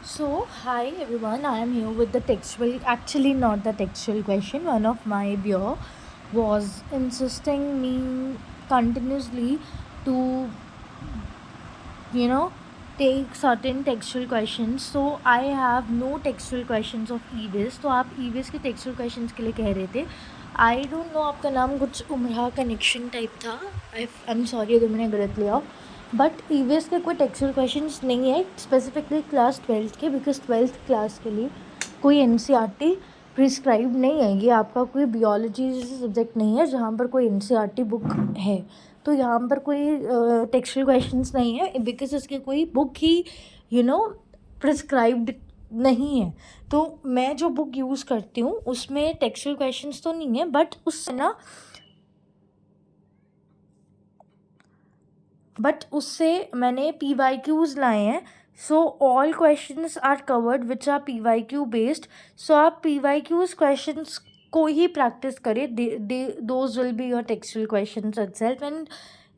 Hi everyone, I am here with the textual, actually, not the textual question. One of my viewer was insisting me continuously to, you know, take certain textual questions. So, I have no textual questions of EVIS. तो आप EVIS के textual questions के लिए कह रहे थे. I don't know आपका नाम कुछ उमरा कनेक्शन टाइप था. I'm sorry अगर मैंने गलत लिया. बट ईवीएस के कोई टेक्सुअल क्वेश्चंस नहीं है स्पेसिफिकली क्लास 12th के, बिकॉज 12th क्लास के लिए कोई एनसीईआरटी प्रिस्क्राइब नहीं है. ये आपका कोई बियोलॉजी जैसे सब्जेक्ट नहीं है जहाँ पर कोई एनसीईआरटी बुक है. तो यहाँ पर कोई टेक्सुअल क्वेश्चंस नहीं है बिकॉज इसकी कोई बुक ही प्रिस्क्राइब्ड नहीं है. तो मैं जो बुक यूज़ करती हूँ उसमें टेक्सुअल क्वेश्चंस तो नहीं है, बट उससे मैंने PYQs लाए हैं. So all questions are covered which are PYQ based. So आप PYQs क्वेश्चंस को ही प्रैक्टिस करें. Those will be your textual questions itself and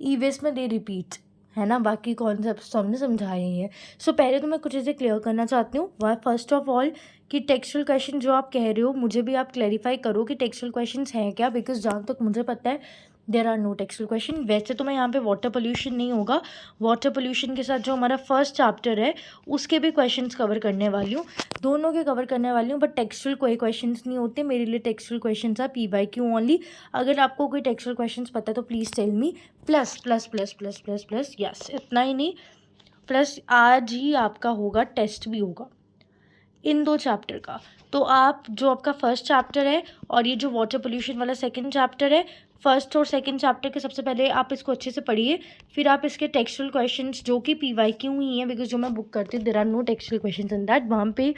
EVS में दे रिपीट, है ना. बाकी कॉन्सेप्ट्स तो हमने समझाए ही है. सो पहले तो मैं कुछ चीज़ें क्लियर करना चाहती हूँ. फर्स्ट ऑफ ऑल कि टेक्सुअल क्वेश्चन जो आप कह रहे हो मुझे भी आप क्लैरिफाई करो कि टेक्सुअल क्वेश्चंस हैं क्या, बिकॉज जहाँ तक मुझे पता है there are no textual question. वैसे तो मैं यहाँ पे वाटर पोल्यूशन नहीं होगा, वाटर पोल्यूशन के साथ जो हमारा फर्स्ट चैप्टर है उसके भी क्वेश्चंस कवर करने वाली हूँ, दोनों के कवर करने वाली हूँ. बट टेक्सुअल कोई क्वेश्चंस नहीं होते मेरे लिए. Textual questions are PYQ only. अगर आपको कोई टेक्सुअल क्वेश्चंस पता है तो please tell me. Plus plus plus plus plus plus yes, इतना ही नहीं, प्लस आज ही आपका होगा टेस्ट भी होगा इन 2 चैप्टर का. तो आप जो आपका फर्स्ट चैप्टर है और ये जो वाटर पोल्यूशन वाला सेकंड चैप्टर है, फर्स्ट और सेकंड चैप्टर के सबसे पहले आप इसको अच्छे से पढ़िए. फिर आप इसके टेक्सुअल क्वेश्चंस जो कि PYQ ही हैं, बिकॉज जो मैं बुक करती हूँ there are no textual questions in that. वहाँ पे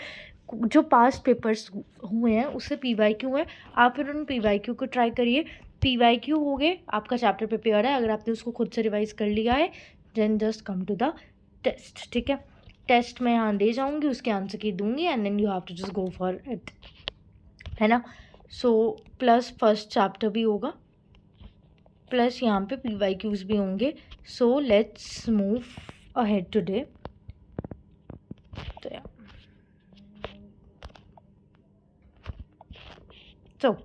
जो पास्ट पेपर्स हुए हैं उससे PYQ है. आप फिर उन PYQ को ट्राई करिए. PYQ हो गए, आपका चैप्टर प्रिपेयर है. अगर आपने उसको खुद से रिवाइज कर लिया है then just come to the test. ठीक है, टेस्ट मैं यहाँ दे जाऊँगी, उसके आंसर की दूँगी and then you have to just go for it, है ना. सो प्लस फर्स्ट चैप्टर भी होगा, प्लस यहाँ पे PYQs भी होंगे. So let's move ahead today. तो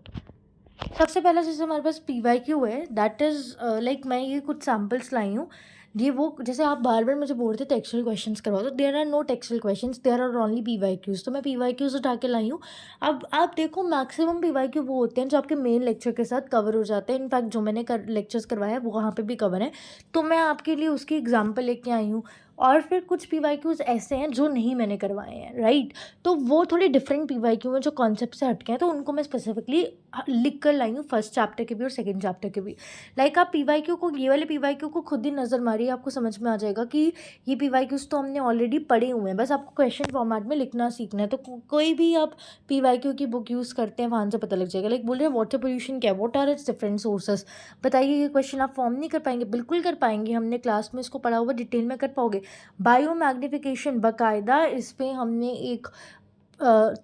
सबसे पहला जैसे हमारे पास PYQ है दैट इज़ लाइक मैं ये कुछ सैम्पल्स लाई हूँ. ये वो जैसे आप बार बार मुझे बोल रहे थे टेक्सुअल क्वेश्चंस करवाओ, तो there are no textual questions, there are only PYQs. तो मैं PYQs उठा के लाई हूँ. अब आप देखो मैक्सिमम PYQ वो होते हैं जो आपके मेन लेक्चर के साथ कवर हो जाते हैं. इनफैक्ट जो मैंने लेक्चर्स करवाया है वो वहाँ पे भी कवर है. तो मैं आपके लिए उसकी एग्जाम्पल लेके आई हूँ. और फिर कुछ PYQs ऐसे हैं जो नहीं मैंने करवाए हैं, राइट. तो वो थोड़ी डिफरेंट PYQ हैं जो कॉन्सेप्ट से हटके हैं, तो उनको मैं स्पेसिफिकली लिख कर लाई हूँ फर्स्ट चैप्टर के भी और सेकंड चैप्टर के भी. लाइक आप PYQ को, ये वाले PYQ को खुद ही नज़र मारिए, आपको समझ में आ जाएगा कि ये PYQs तो हमने ऑलरेडी पढ़े हुए हैं, बस आपको क्वेश्चन फॉर्मेट में लिखना सीखना है. तो कोई भी आप PYQ की बुक यूज़ करते हैं वहाँ से पता लग जाएगा. लाइक बोल रहे हैं वाटर पोल्यूशन क्या है, what are its different sources. बताइए, ये क्वेश्चन आप फॉर्म नहीं कर पाएंगे? बिल्कुल कर पाएंगे, हमने क्लास में इसको पढ़ा हुआ, डिटेल में कर पाओगे. बायो मैग्निफिकेशन बाकायदा इस पर हमने एक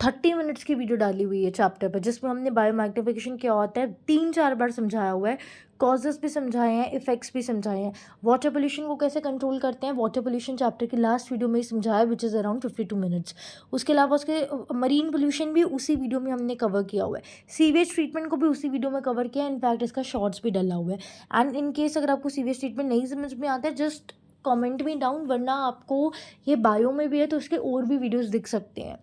30 मिनट्स की वीडियो डाली हुई है चैप्टर पर, जिसमें हमने बायो मैग्निफिकेशन क्या होता है 3-4 बार समझाया हुआ है. कॉजेस भी समझाए हैं, इफेक्ट्स भी समझाए हैं. वाटर पोल्यूशन को कैसे कंट्रोल करते हैं वाटर पोल्यूशन चैप्टर की लास्ट वीडियो में ही समझाया, विच इज़ अराउंड 52 मिनट्स. उसके अलावा उसके मरीन पोल्यूशन भी उसी वीडियो में हमने कवर किया हुआ है. सीवेज ट्रीटमेंट को भी उसी वीडियो में कवर किया है. इनफैक्ट इसका शॉर्ट्स भी डला हुआ है. एंड इन केस अगर आपको सीवेज ट्रीटमेंट नहीं समझ में आता है, जस्ट कमेंट मी डाउन, वरना आपको ये बायो में भी है तो उसके और भी वीडियोस दिख सकते हैं.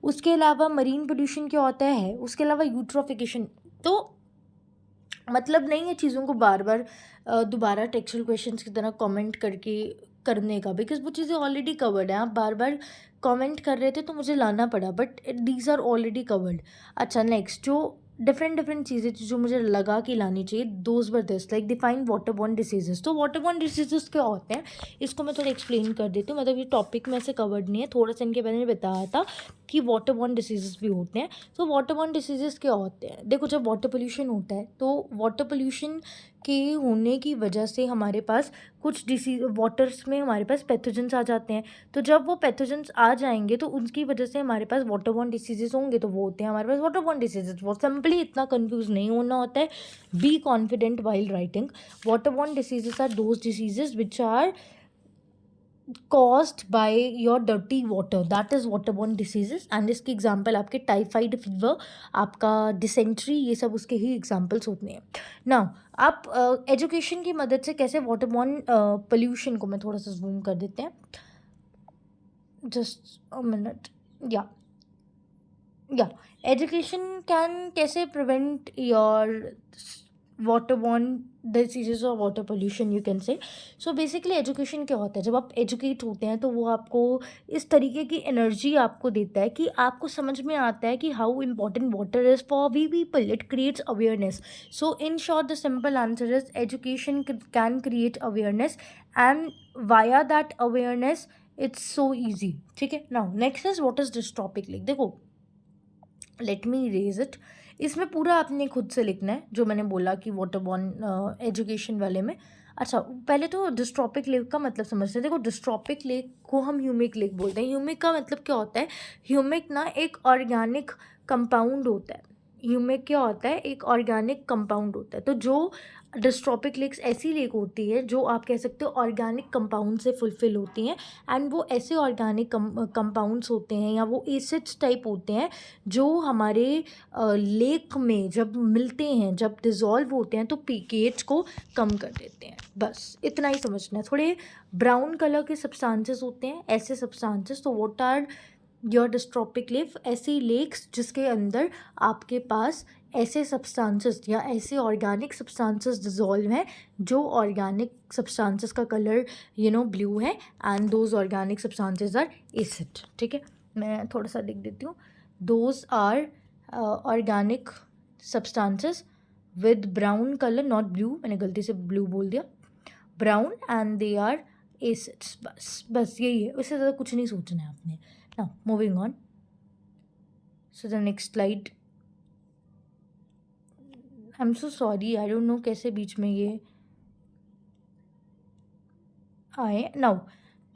उसके अलावा मरीन पोल्यूशन क्या होता है, उसके अलावा यूट्रोफिकेशन. तो मतलब नहीं है चीज़ों को बार बार दोबारा टेक्सुअल क्वेश्चंस की तरह कमेंट करके करने का, बिकॉज वो चीज़ें ऑलरेडी कवर्ड हैं. आप बार बार कमेंट कर रहे थे तो मुझे लाना पड़ा, but these are already covered. अच्छा, नेक्स्ट जो डिफरेंट चीज़ें थी जो मुझे लगा कि लानी चाहिए, those were this like define water borne diseases. तो वाटर बॉर्न डिसीजेस क्या होते हैं इसको मैं थोड़ा एक्सप्लेन कर देती हूँ. मतलब ये टॉपिक में से कवर्ड नहीं है, थोड़ा सा इनके बारे में बताया था कि वाटर बॉर्न डिसीजेस भी होते हैं. तो वाटर बॉर्न डिसीजेस क्या होते हैं, देखो जब वाटर पोल्यूशन होता है तो वाटर पोल्यूशन के होने की वजह से हमारे पास कुछ डिसीज वाटर्स में हमारे पास पैथोजेंस आ जाते हैं. तो जब वो पैथोजेंस आ जाएंगे तो उनकी वजह से हमारे पास वाटर बॉर्न डिसीजेस होंगे, तो वो होते हैं हमारे पास वाटर बॉर्न डिसीजेस. वो सिंपली इतना कंफ्यूज नहीं होना होता है. Be confident while writing. Water borne diseases are those diseases which are caused by your dirty water, that is waterborne diseases. and इसकी एग्जाम्पल आपके टाइफाइड फीवर, आपका डिसेंट्री, ये सब उसके ही एग्जाम्पल्स होते हैं. नाउ आप एजुकेशन की मदद से कैसे वाटरबॉर्न पोल्यूशन को, मैं थोड़ा सा जूम कर देते हैं, जस्ट अ मिनट. या एजुकेशन कैन कैसे प्रिवेंट योर waterborne diseases और water pollution, you can say. So basically education क्या होता है, जब आप एजुकेट होते हैं तो वो आपको इस तरीके की एनर्जी आपको देता है कि आपको समझ में आता है कि how important water is for we people. It creates awareness. So in short the simple answer is education can create awareness, and via that awareness it's so easy. ठीक है. Now next is what is this topic. Like देखो, let me raise it. इसमें पूरा आपने खुद से लिखना है जो मैंने बोला कि वाटरबॉर्न एजुकेशन वाले में. अच्छा, पहले तो डिस्ट्रॉपिक लेक का मतलब समझते हैं. देखो, डिस्ट्रॉपिक लेक को हम ह्यूमिक लेक बोलते हैं. ह्यूमिक का मतलब क्या होता है? ह्यूमिक ना एक ऑर्गेनिक कंपाउंड होता है. ह्यूमिक क्या होता है? एक ऑर्गेनिक कंपाउंड होता है. तो जो डिस्ट्रॉपिक लेक्स ऐसी लेक होती है जो आप कह सकते हो ऑर्गेनिक कंपाउंड से फुलफिल होती हैं. एंड वो ऐसे ऑर्गेनिक कंपाउंड्स होते हैं या वो एसिड्स टाइप होते हैं जो हमारे लेक में जब मिलते हैं, जब डिज़ोल्व होते हैं तो पीकेच को कम कर देते हैं. बस इतना ही समझना है. थोड़े ब्राउन कलर के सब्सटेंसेस होते हैं, ऐसे सब्सटेंसेस. तो व्हाट आर योर डिस्ट्रॉपिक लेक? ऐसी लेक्स जिसके अंदर आपके पास ऐसे सब्सटेंसेस या ऐसे ऑर्गेनिक सब्सटेंसेस डिज़ोल्व हैं जो ऑर्गेनिक सब्सटेंसेस का कलर ब्लू है, and those organic substances are acid. ठीक है, मैं थोड़ा सा लिख देती हूँ. Those are organic substances with brown colour, not blue, मैंने गलती से ब्लू बोल दिया, brown, and they are acids. बस यही है, उससे ज़्यादा कुछ नहीं सोचना है आपने. Now moving on. So the next slide. I am so sorry, I don't know कैसे बीच में ये आए. नाउ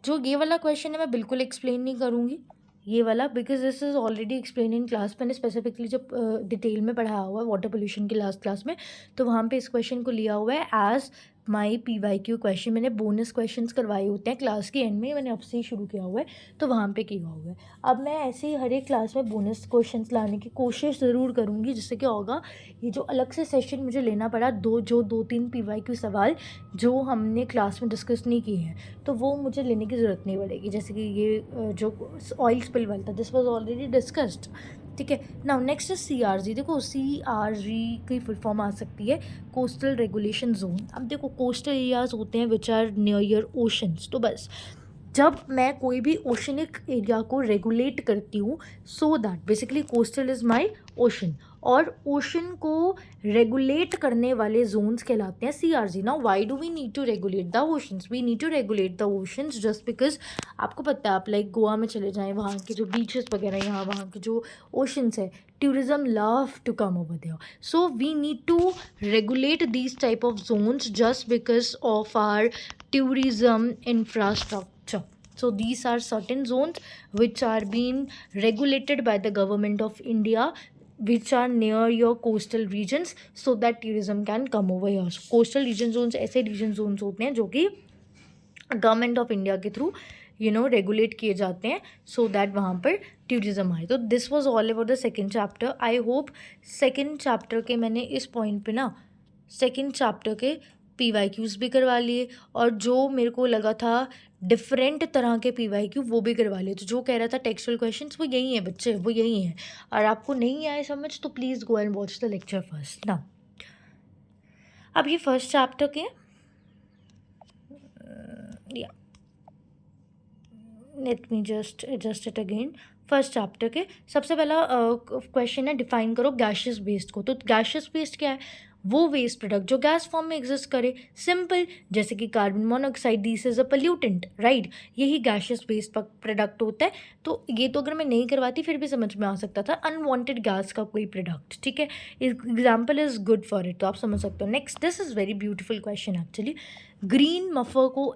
जो ये वाला क्वेश्चन है मैं बिल्कुल एक्सप्लेन नहीं करूँगी, ये वाला, because this is already explain in class. मैंने स्पेसिफिकली जब डिटेल में पढ़ाया हुआ है वाटर पोल्यूशन की लास्ट क्लास में, तो वहाँ पे इस क्वेश्चन को लिया हुआ है एज माई PYQ क्वेश्चन. मैंने बोनस क्वेश्चंस करवाए होते हैं क्लास के एंड में, मैंने अब से ही शुरू किया हुआ है, तो वहाँ पे किया हुआ है. अब मैं ऐसे ही हर एक क्लास में बोनस क्वेश्चंस लाने की कोशिश ज़रूर करूँगी, जिससे क्या होगा, ये जो अलग से सेशन मुझे लेना पड़ा, दो तीन PYQ सवाल जो हमने क्लास में डिस्कस नहीं किए हैं, तो वो मुझे लेने की ज़रूरत नहीं पड़ेगी. जैसे कि ये जो ऑयल स्पिल वाला था, दिस वाज ऑलरेडी डिस्कस्ड. ठीक है. Now next is CRZ. देखो, CRZ की फुल फॉर्म आ सकती है कोस्टल रेगुलेशन जोन. अब देखो, कोस्टल एरियाज होते हैं विच आर नियर ओशंस. तो बस जब मैं कोई भी ओशनिक एरिया को रेगुलेट करती हूँ, so that basically coastal is my ocean, और ओशन को रेगुलेट करने वाले जोन्स कहलाते हैं CRZ. Now why do we need to regulate the oceans? We need to regulate the oceans just because आपको पता है, आप लाइक गोवा में चले जाएं, वहाँ के जो बीचेस वगैरह, यहाँ वहाँ के जो ओशंस है, tourism love to come over there. So we need to regulate these type of zones just because of our tourism infrastructure. So these are certain zones which are being regulated by the government of India, which are near your coastal regions, so that tourism can come over here. So coastal region zones ऐसे region zones होते हैं जो कि government of India के through regulate किए जाते हैं, so that वहाँ पर टूरिज़्म आए. तो this was all about the second chapter. I hope second chapter के मैंने इस पॉइंट पे ना सेकेंड चैप्टर के PYQs भी करवा लिए, और जो मेरे को लगा था डिफरेंट तरह के PYQ वो भी करवा लिए. तो जो कह रहा था टेक्सचुअल क्वेश्चंस, वो यही है बच्चे, वो यही है. और आपको नहीं आए समझ तो please go and watch the lecture first. ना अब ये फर्स्ट चैप्टर के या let me just adjust it again. First chapter के सबसे पहला क्वेश्चन है, डिफाइन करो गैशियस वेस्ट को. तो गैशियस वेस्ट क्या है? वो वेस्ट प्रोडक्ट जो गैस फॉर्म में एग्जिस्ट करे. सिंपल, जैसे कि carbon monoxide, this is a pollutant, right. यही गैशियस वेस्ट प्रोडक्ट होता है. तो ये तो अगर मैं नहीं करवाती फिर भी समझ में आ सकता था, अनवांटेड गैस का कोई प्रोडक्ट. ठीक है, example is good for it, तो आप समझ सकते हो. Next, this is very beautiful question actually. Green muffle को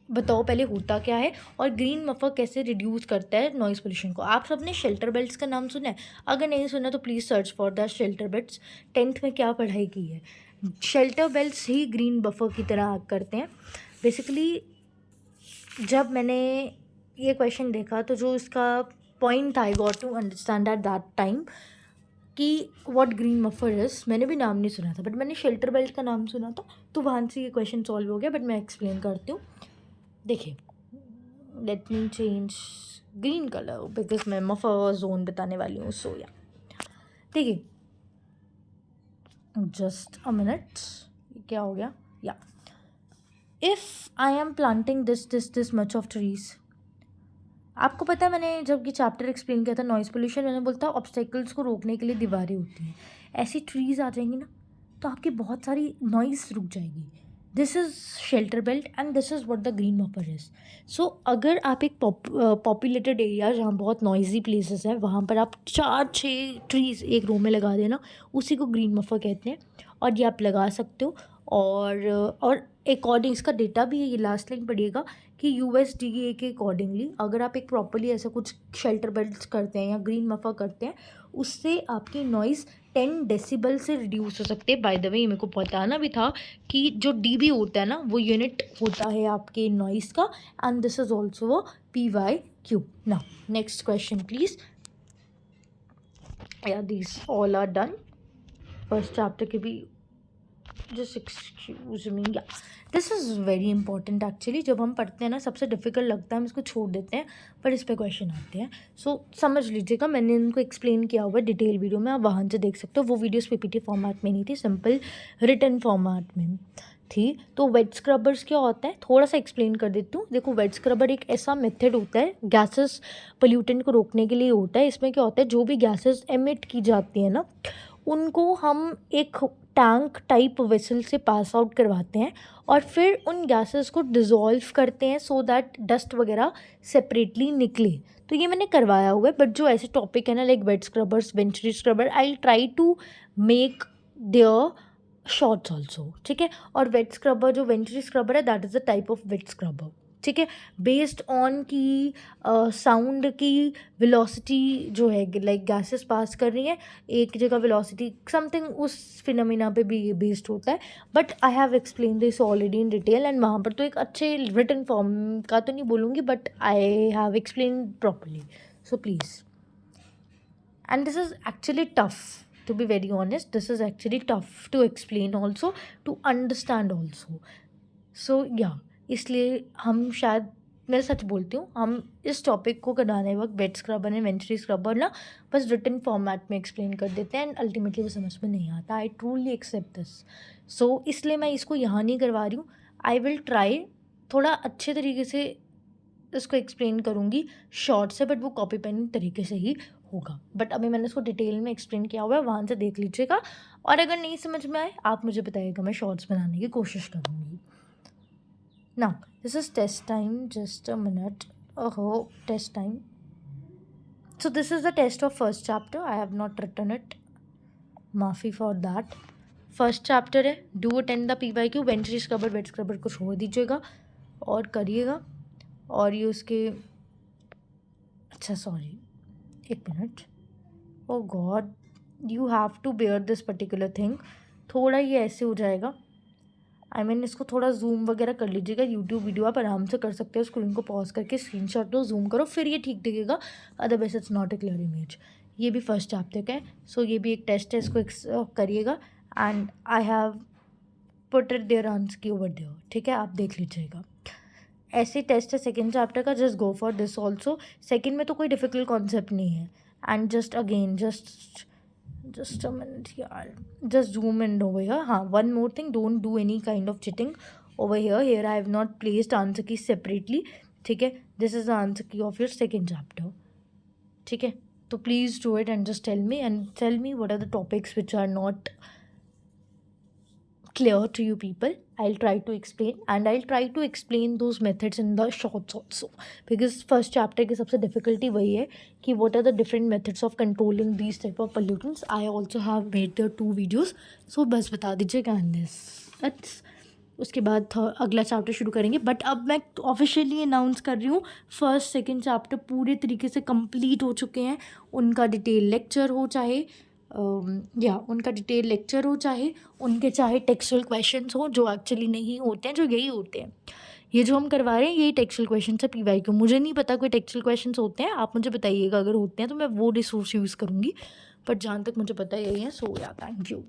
बताओ पहले होता क्या है, और ग्रीन मफर कैसे रिड्यूस करता है नॉइज़ पोल्यूशन को. आप सबने शेल्टर बेल्ट्स का नाम सुना है? अगर नहीं सुना तो please search for the shelter belts. 10th में क्या पढ़ाई की है? शेल्टर बेल्ट्स ही ग्रीन बफर की तरह एक्ट करते हैं. बेसिकली जब मैंने ये क्वेश्चन देखा तो जो इसका पॉइंट था, I got to understand at that time कि व्हाट ग्रीन मफर इज़। मैंने भी नाम नहीं सुना था, बट मैंने शेल्टर बेल्ट का नाम सुना था, तो वहाँ से ये क्वेश्चन सॉल्व हो गया। बट मैं एक्सप्लेन करती हूँ। देखिए, let me change green colour because मैं मफर जोन बताने वाली हूँ। सो या देखिए, जस्ट अ मिनट, क्या हो गया? या if I am planting this much of trees. आपको पता है, मैंने जब ये चैप्टर एक्सप्लेन किया था नॉइज़ पोल्यूशन, मैंने बोलता ऑब्स्टेकल्स को रोकने के लिए दीवारें होती हैं। ऐसी ट्रीज़ आ जाएंगी ना, तो आपकी बहुत सारी नॉइज़ रुक जाएगी। This is shelter belt and this is what the green muffler is. So अगर आप एक पॉपुलेटेड एरिया जहाँ बहुत नॉइजी प्लेसेस है, वहाँ पर आप 4-6 ट्रीज़ एक रो में लगा देना, उसी को ग्रीन मफर कहते हैं। और ये आप लगा सकते हो। और अकॉर्डिंग, इसका डेटा भी है, ये लास्ट लाइन पढ़िएगा कि USDA के अकॉर्डिंगली अगर आप एक प्रॉपरली ऐसा कुछ शेल्टर बेल्ट करते हैं या ग्रीन मफर करते हैं, उससे आपकी नॉइज़ 10 डेसिबल से रिड्यूस हो सकते हैं। बाय द वे, मेरे को बताना भी था कि जो dB होता है ना, वो यूनिट होता है आपके नॉइज़ का। And this is also a PYQ। Now next question please. Yeah this all are done. First chapter के भी just excuse me. Yeah this is very important actually. जब हम पढ़ते हैं ना, सबसे डिफिकल्ट लगता है, हम इसको छोड़ देते हैं, पर इस पर क्वेश्चन आते हैं। सो समझ लीजिएगा, मैंने इनको एक्सप्लेन किया हुआ है डिटेल वीडियो में, आप वहाँ से देख सकते हो। वो वीडियोस PPT फॉर्मेट में नहीं थी, सिंपल रिटन फॉर्मेट में थी। तो वेट स्क्रबर्स क्या होता है, थोड़ा सा एक्सप्लेन कर देती हूँ। देखो, वेट स्क्रबर एक ऐसा मेथड होता है, गैसेस पोल्यूटेंट को रोकने के लिए होता है। इसमें क्या होता है, जो भी गैसेस एमिट की जाती है ना, उनको हम एक टैंक टाइप वेसल से पास आउट करवाते हैं और फिर उन गैसेस को डिज़ोल्व करते हैं सो दैट डस्ट वगैरह सेपरेटली निकले। तो ये मैंने करवाया हुआ है। बट जो ऐसे टॉपिक है ना, like wet scrubbers, venturi scrubber, I try to make their shorts also, ठीक है। और वेट स्क्रबर, जो वेंचुरी स्क्रबर है, that is a type of wet scrubber, ठीक है। बेस्ड ऑन की साउंड की वेलोसिटी जो है, लाइक गैसेस पास कर रही हैं एक जगह, वेलोसिटी समथिंग उस फिनोमिना पे भी ये बेस्ड होता है। But I have explain this already in detail, and वहाँ पर तो एक अच्छे रिटन फॉर्म का तो नहीं बोलूँगी, but I have explain properly. So please, and this is actually tough, to be very honest, this is actually tough to explain also, to understand also. So yeah, इसलिए हम शायद, मैं सच बोलती हूँ, हम इस टॉपिक को कराने वक्त wet scrubber and venturi scrubber ना बस रिटन फॉर्मेट में एक्सप्लेन कर देते हैं, एंड अल्टीमेटली वो समझ में नहीं आता। I truly accept this. So इसलिए मैं इसको यहाँ नहीं करवा रही हूँ। आई विल ट्राई थोड़ा अच्छे तरीके से इसको एक्सप्लेन करूँगी शॉर्ट से, बट वो कॉपी पेन तरीके से ही होगा। बट अभी मैंने इसको डिटेल में एक्सप्लेन किया हुआ है, वहाँ से देख लीजिएगा। और अगर नहीं समझ में आए, आप मुझे बताइएगा, मैं शॉर्ट्स बनाने की कोशिश करूँगी। Now this is test time, just a minute. ओहो, test time. So this is the test of first chapter, I have not written it, माफ़ी फॉर दैट। फर्स्ट चैप्टर है, do attend the PYQ। Venturi scrubber, wet scrubber को छोड़ दीजिएगा और करिएगा। और ये उसके, अच्छा सॉरी, एक मिनट, oh God, you have to bear this particular thing. थोड़ा ये ऐसे हो जाएगा, आई मीन इसको थोड़ा जूम वगैरह कर लीजिएगा। यूट्यूब वीडियो आप आराम से कर सकते हो, स्क्रीन को पॉज करके स्क्रीनशॉट लो, जूम करो, फिर ये ठीक दिखेगा, otherwise it's not a clear image. ये भी फर्स्ट चैप्टर का है, सो ये भी एक टेस्ट है, इसको करिएगा। And I have put it there answer key over there, ठीक है, आप देख लीजिएगा। ऐसे टेस्ट है सेकेंड चैप्टर का, just go for this also. Second में तो कोई डिफिकल्ट कॉन्सेप्ट नहीं है। And just again, just a minute यार, just zoom in over here. हाँ, one more thing, don't do any kind of cheating over here I have not placed answer key separately, ठीक है। This is the answer key of your second chapter, ठीक है। तो please do it and just tell me what are the topics which are not clear to you people. I'll try to explain, and I'll try to explain those methods in the shorts also, because first chapter की सबसे difficulty वही है कि what are the different methods of controlling these type of pollutants. I also have made the 2 videos, so बस बता दीजिएगा and this that's उसके बाद अगला चैप्टर शुरू करेंगे। बट अब मैं ऑफिशियली अनाउंस कर रही हूँ, फर्स्ट सेकेंड चैप्टर पूरे तरीके से कंप्लीट हो चुके हैं। उनका डिटेल लेक्चर हो, चाहे उनका डिटेल लेक्चर हो, चाहे उनके टेक्सचुअल क्वेश्चंस हो, जो एक्चुअली नहीं होते हैं, जो यही होते हैं। ये जो हम करवा रहे हैं यही टेक्सचुअल क्वेश्चन है PYQ। मुझे नहीं पता कोई टेक्सचुअल क्वेश्चन होते हैं, आप मुझे बताइएगा अगर होते हैं तो मैं वो रिसोर्स यूज़ करूँगी, बट जहाँ तक मुझे पता यही है। सो या थैंक यू।